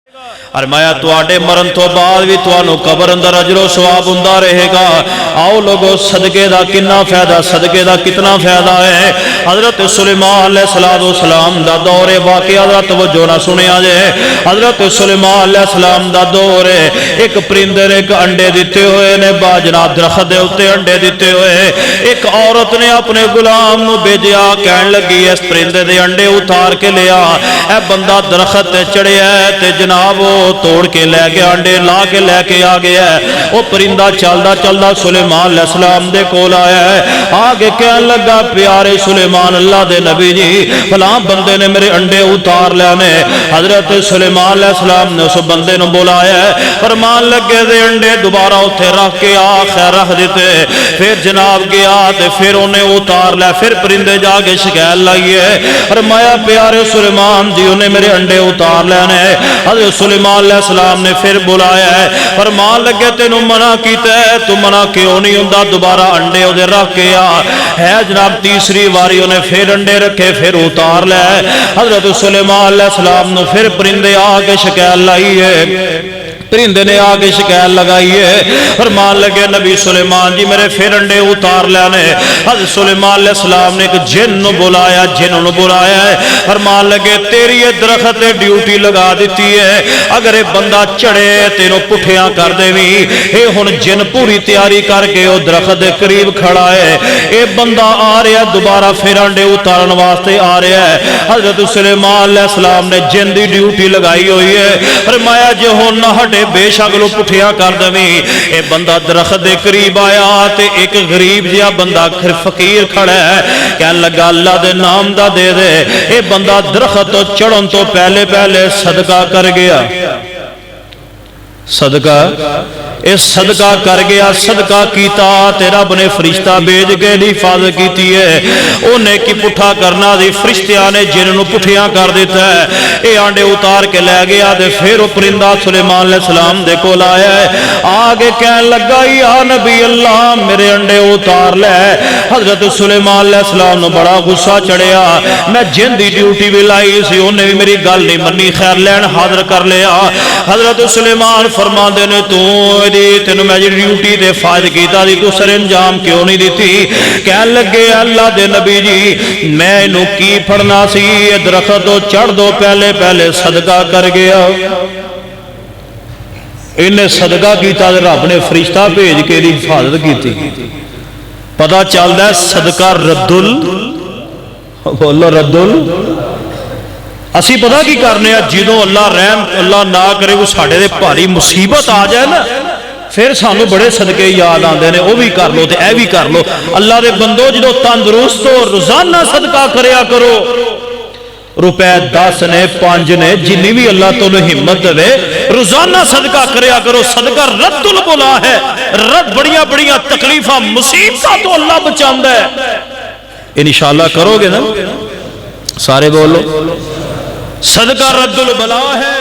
فرمایا تواڈے مرن تو بعد بھی تانوں قبر اندر اجر و ثواب ہوندا رہے گا۔ آؤ لوگو صدقے دا کتنا فائدہ، صدقے دا کتنا فائدہ ہے۔ حضرت سلیمان علیہ السلام دا دور واقعہ دا توجہ نہ سنیا جے۔ حضرت سلیمان علیہ السلام دا دور ہے، ایک پرندے نے ایک انڈے دیتے ہوئے نے باجنات درخت دے اوتے انڈے دیتے ہوئے، ایک عورت نے اپنے غلام نو بھیجیا، کہن لگی اس پرندے دے انڈے اتار کے لیا۔ اے بندہ درخت تے چڑھیا ہے تے جناب وہ توڑ کے لے گیا، انڈے لا کے لے کے آ گیا ہے۔ وہ پرندہ چلدا چلدا سلیمان علیہ السلام دے کول آیا ہے، آگے کہن لگا پیارے سلیمان اللہ دے نبی جی فلاں بندے نے میرے انڈے اتار لینے۔ حضرت سلیمان علیہ السلام نے اس بندے نو بلایا ہے، فرمان لگے دے انڈے دوبارہ اتھے رکھ کے خیر رکھ دیتے، پھر جناب گیا تے پھر انہیں اتار لیا، پھر پرندے جا کے شکایت لائیے، فرمایا پیارے سلیمان جی انہیں میرے انڈے اتار لینے۔ حضرت سلیمان علیہ السلام نے پھر بلایا ہے، فرمان لگے تینوں منع کیتا ہے، تو منع کیوں نہیں ہوندا، دوبارہ انڈے ادھر رکھ کے آ ہے جناب۔ تیسری باری انہیں پھر انڈے رکھے، پھر اتار لے۔ حضرت سلیمان علیہ السلام نے پھر پرندے آ کے شکایت لائی ہے، پرندے نے آگے شکایت لگائی ہے، فرمان لگے نبی سلیمان جی میرے پھر انڈے اتار لینے۔ حضرت سلیمان علیہ السلام نے ایک جن بلایا، جن بلایا ہے، فرمان لگے تیری یہ درخت ڈیوٹی لگا دیتی ہے، اگر یہ بندہ چڑھے تینوں پٹھیاں کر دے بھی۔ اے ہن جن پوری تیاری کر کے وہ درخت دے قریب کھڑا ہے، اے بندہ آ رہا ہے دوبارہ پھر انڈے اتارن واسطے آ رہا ہے۔ حضرت سلیمان علیہ السلام نے جن دی ڈیوٹی لگائی ہوئی ہے، فرمایا جو ہن نہ ہٹے بے شک لو پٹھیا کر دویں۔ اے بندہ درخت دے قریب آیا تے ایک غریب جہا بندہ فقیر کھڑا ہے، کہن لگا اللہ دے نام دا دے دے۔ اے بندہ درخت تو چڑھن تو پہلے پہلے صدقہ کر گیا، صدقہ اے صدقہ کر گیا، صدقہ کیتا تے رب نے فرشتہ بھیج کے حفاظت کیتی ہے۔ انہیں کی پٹھا کرنا دی فرشتیاں نے جن نو پٹھیاں کر دیتا ہے۔ اے آنڈے اتار کے لے گیا تے پھر وہ پرندہ سلیمان علیہ السلام دے کول آیا ہے، آگے کہن لگا یا نبی اللہ میرے انڈے اتار لے۔ حضرت سلیمان علیہ السلام نو بڑا غصہ چڑھیا، میں جن دی ڈیوٹی بھی لائی سی انہیں بھی میری گل نہیں منی، خیر لین حاضر کر لیا۔ حضرت سلیمان فرما دے نے تو تینوں میں ڈیوٹی دے فائد کیتا دی تو سر انجام کیوں نہیں دیتی؟ کہن لگے اللہ دے نبی جی میں انہوں کی پڑھنا سی، درخت تو چڑھ دو پہلے پہلے صدقہ کر گیا۔ انہیں صدقہ کیتا دے رب نے فرشتہ بھیج کے دی حفاظت کیتی۔ پتہ چلتا ہے صدقہ بولو ردل اسی پتہ کی کرنے ہیں جدوں اللہ رحم اللہ نہ کرے وہ ساڑھے دے بھاری مصیبت آ جائے نا پھر سانو بڑے صدقے یاد آندے نے، وہ بھی کر لو تے اے بھی کر لو۔ اللہ دے بندو جدوں تندرست ہو روزانہ صدقہ کریا کرو، روپے 10 نے 5 نے جنی بھی اللہ تو ہمت دے روزانہ صدقہ کریا کرو۔ صدقہ رد البلا ہے، رد بڑیاں بڑیاں تکلیفہ مصیبتہ تو اللہ بچاندہ ہے۔ انشاءاللہ کرو گے نا، سارے بولو صدقہ رد البلا ہے۔